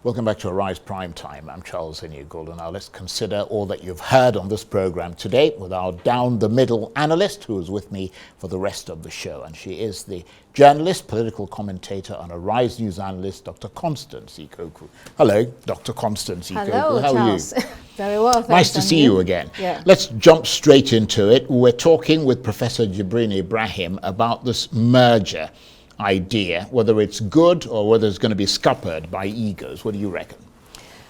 Welcome back to Arise Prime Time. I'm Charles Ikokwu. Now let's consider all that you've heard on this program today with our down-the-middle analyst who is with me for the rest of the show. And she is the journalist, political commentator and Arise News analyst, Dr. Constance Ikokwu. Hello, Dr. Constance Ikokwu. Hello, How Charles. are you? Very well, thanks. Nice to see you again. Yeah. Let's jump straight into it. We're talking with Professor Jibrin Ibrahim about this merger idea, whether it's good or whether it's going to be scuppered by egos. What do you reckon?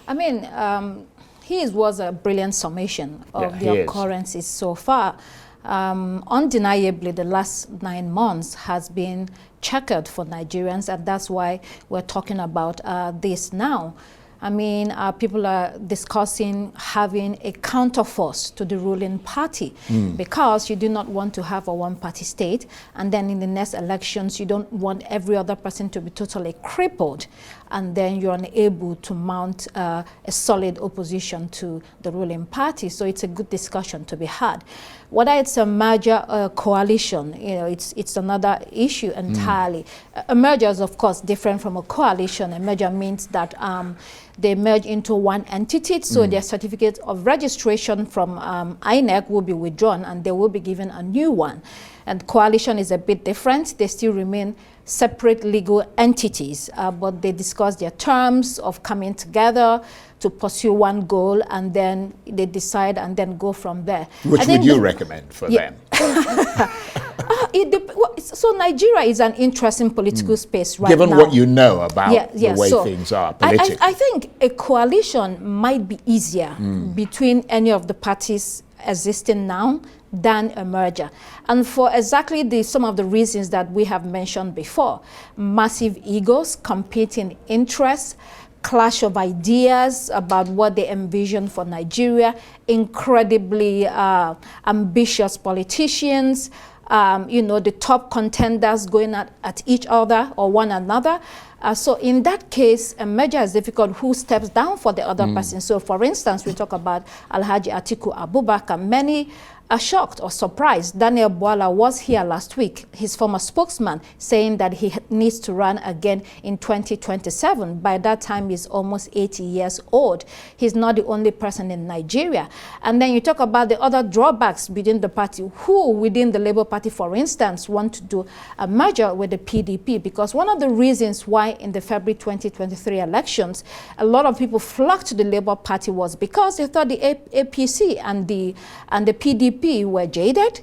I mean, his was a brilliant summation of the occurrences so far. Undeniably, the last 9 months has been checkered for Nigerians, and that's why we're talking about this now. I mean, people are discussing having a counterforce to the ruling party because you do not want to have a one-party state, and then in the next elections, you don't want every other person to be totally crippled, and then you're unable to mount a solid opposition to the ruling party. So it's a good discussion to be had. Whether it's a merger coalition, you know, it's another issue entirely. A merger is, of course, different from a coalition. A merger means that they merge into one entity, so their certificate of registration from INEC will be withdrawn and they will be given a new one. And coalition is a bit different. They still remain separate legal entities, but they discuss their terms of coming together to pursue one goal, and then they decide and then go from there. Which would you recommend for them? So Nigeria is an interesting political space right now. Given what you know about the way things are politically. I think a coalition might be easier between any of the parties existing now than a merger. And for exactly some of the reasons that we have mentioned before: massive egos, competing interests, clash of ideas about what they envision for Nigeria, incredibly ambitious politicians, you know, the top contenders going at each other or one another. So in that case, a merger is difficult. Who steps down for the other person? So for instance, we talk about Alhaji Atiku Abubakar. Many are shocked or surprised. Daniel Bwala was here last week, his former spokesman, saying that he needs to run again in 2027. By that time, he's almost 80 years old. He's not the only person in Nigeria. And then you talk about the other drawbacks within the party. Who within the Labour Party, for instance, want to do a merger with the PDP? Because one of the reasons why in the February 2023 elections, a lot of people flocked to the Labour Party was because they thought the APC and the PDP were jaded,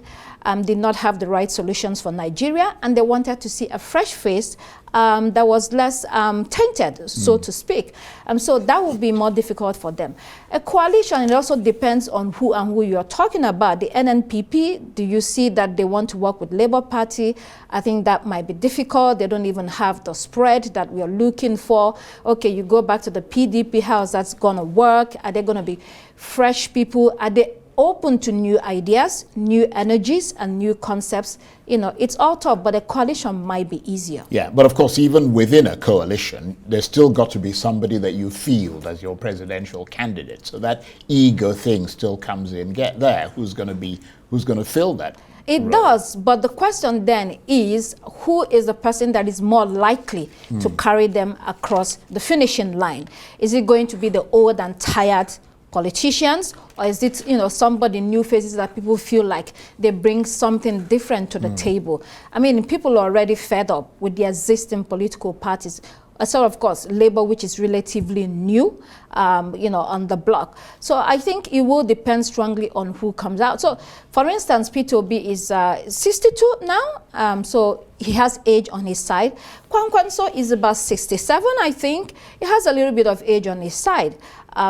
did not have the right solutions for Nigeria, and they wanted to see a fresh face that was less tainted, so to speak. So that would be more difficult for them. A coalition, it also depends on who and who you're talking about. The NNPP, do you see that they want to work with Labour Party? I think that might be difficult. They don't even have the spread that we are looking for. Okay, you go back to the PDP, how is that going to work? Are they going to be fresh people? Are they open to new ideas, new energies, and new concepts? You know, it's all tough, but a coalition might be easier. Yeah, but of course, even within a coalition, there's still got to be somebody that you field as your presidential candidate. So that ego thing still comes in. Get there. Who's going to fill that? It does, but the question then is, who is the person that is more likely to carry them across the finishing line? Is it going to be the old and tired politicians, or is it, you know, somebody, new faces that people feel like they bring something different to the table? I mean, people are already fed up with the existing political parties. So of course, Labour, which is relatively new, you know, on the block. So I think it will depend strongly on who comes out. So, for instance, Peter Obi is 62 now, so he has age on his side. Kwankwanso is about 67, I think. He has a little bit of age on his side.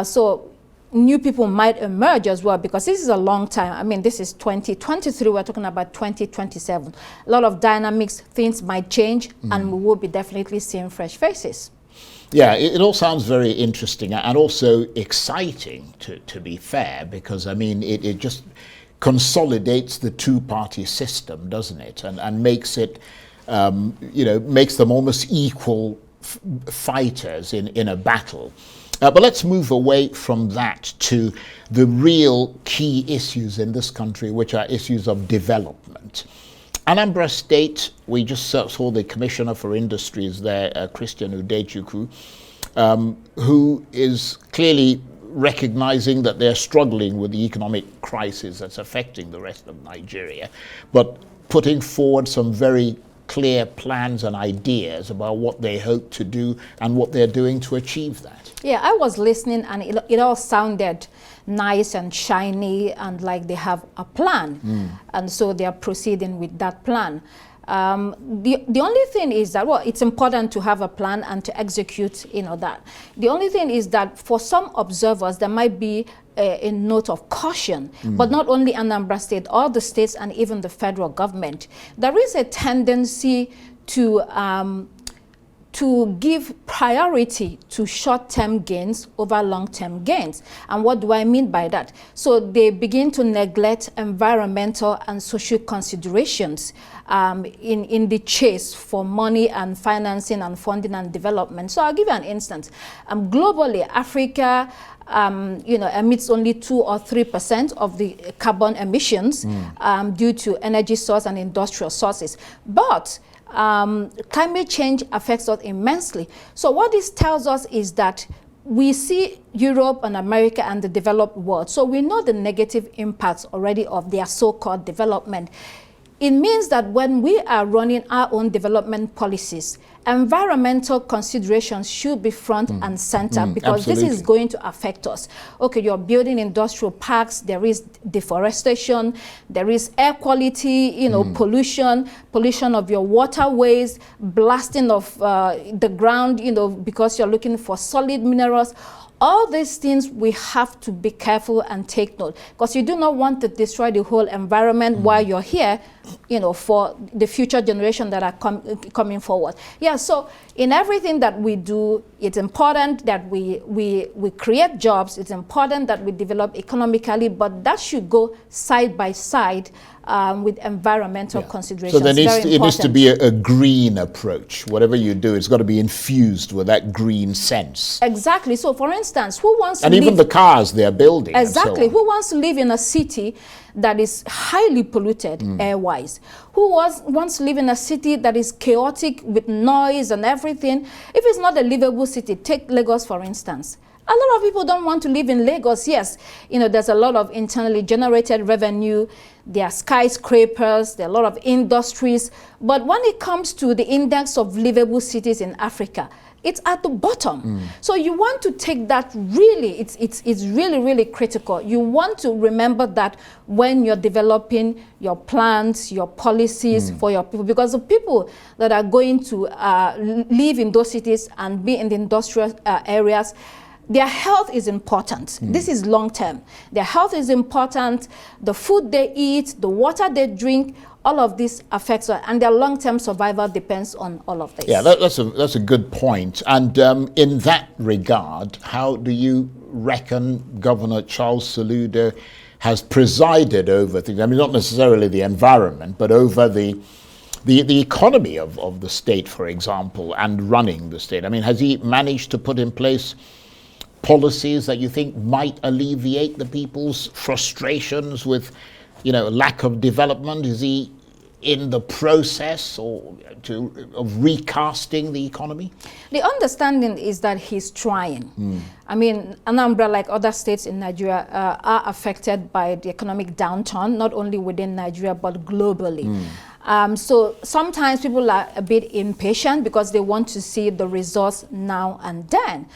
So new people might emerge as well, because this is a long time. I mean, this is 2023, we're talking about 2027. A lot of dynamics, things might change, and we will be definitely seeing fresh faces. Yeah, it all sounds very interesting and also exciting, to be fair, because, I mean, it just consolidates the two-party system, doesn't it? And makes it, you know, makes them almost equal fighters in a battle. But let's move away from that to the real key issues in this country, which are issues of development. Anambra State, we just saw the Commissioner for Industries there, Christian Udechukwu, who is clearly recognizing that they're struggling with the economic crisis that's affecting the rest of Nigeria, but putting forward some very clear plans and ideas about what they hope to do and what they're doing to achieve that. Yeah, I was listening and it all sounded nice and shiny and like they have a plan. And so they are proceeding with that plan. The only thing is that, well, it's important to have a plan and to execute, that. The only thing is that for some observers, there might be a note of caution, but not only Anambra State, all the states and even the federal government. There is a tendency to give priority to short-term gains over long-term gains. And what do I mean by that? So they begin to neglect environmental and social considerations in the chase for money and financing and funding and development. So I'll give you an instance. Globally, Africa emits only 2 or 3% of the carbon emissions due to energy source and industrial sources. But climate change affects us immensely. So what this tells us is that we see Europe and America and the developed world. So we know the negative impacts already of their so-called development. It means that when we are running our own development policies, environmental considerations should be front and center because this is going to affect us. Okay, you're building industrial parks, there is deforestation, there is air quality, pollution of your waterways, blasting of the ground, because you're looking for solid minerals. All these things we have to be careful and take note, because you do not want to destroy the whole environment while you're here, for the future generation that are coming forward. Yeah, so in everything that we do, it's important that we create jobs, it's important that we develop economically, but that should go side by side with environmental considerations. So it needs to be a green approach. Whatever you do, it's got to be infused with that green sense. Exactly. So for instance, who wants to live... And even the cars they're building. Exactly. And so on. Who wants to live in a city that is highly polluted air-wise? Who wants to live in a city that is chaotic with noise and everything? If it's not a livable city, take Lagos for instance. A lot of people don't want to live in Lagos. Yes, there's a lot of internally generated revenue. There are skyscrapers, there are a lot of industries. But when it comes to the index of livable cities in Africa, it's at the bottom. So you want to take that really, it's really, really critical. You want to remember that when you're developing your plans, your policies for your people, because the people that are going to live in those cities and be in the industrial areas, their health is important. This is long term. Their health is important. The food they eat, the water they drink, all of this affects us, and their long-term survival depends on all of this. Yeah, that's a good point. And in that regard, how do you reckon Governor Charles Soludo has presided over things? I mean, not necessarily the environment, but over the economy of the state, for example, and running the state. I mean, has he managed to put in place policies that you think might alleviate the people's frustrations with, lack of development? Is he in the process of recasting the economy? The understanding is that he's trying. I mean, Anambra, like other states in Nigeria, are affected by the economic downturn, not only within Nigeria, but globally. So sometimes people are a bit impatient because they want to see the results now and then.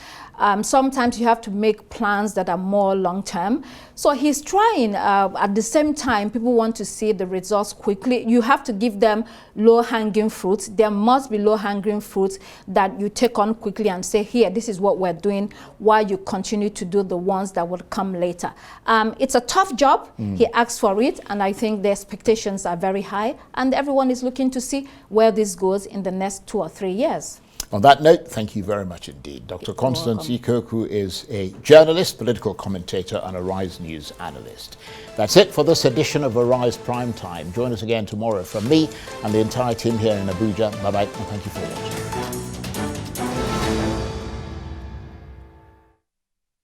Sometimes you have to make plans that are more long-term. So he's trying. At the same time, people want to see the results quickly. You have to give them low-hanging fruits. There must be low-hanging fruits that you take on quickly and say, here, this is what we're doing, while you continue to do the ones that will come later. It's a tough job. He asked for it, and I think the expectations are very high, and everyone is looking to see where this goes in the next 2 or 3 years. On that note, thank you very much indeed. Dr. Constance Ikokwu is a journalist, political commentator, and Arise News analyst. That's it for this edition of Arise Prime Time. Join us again tomorrow from me and the entire team here in Abuja. Bye-bye, and thank you for watching.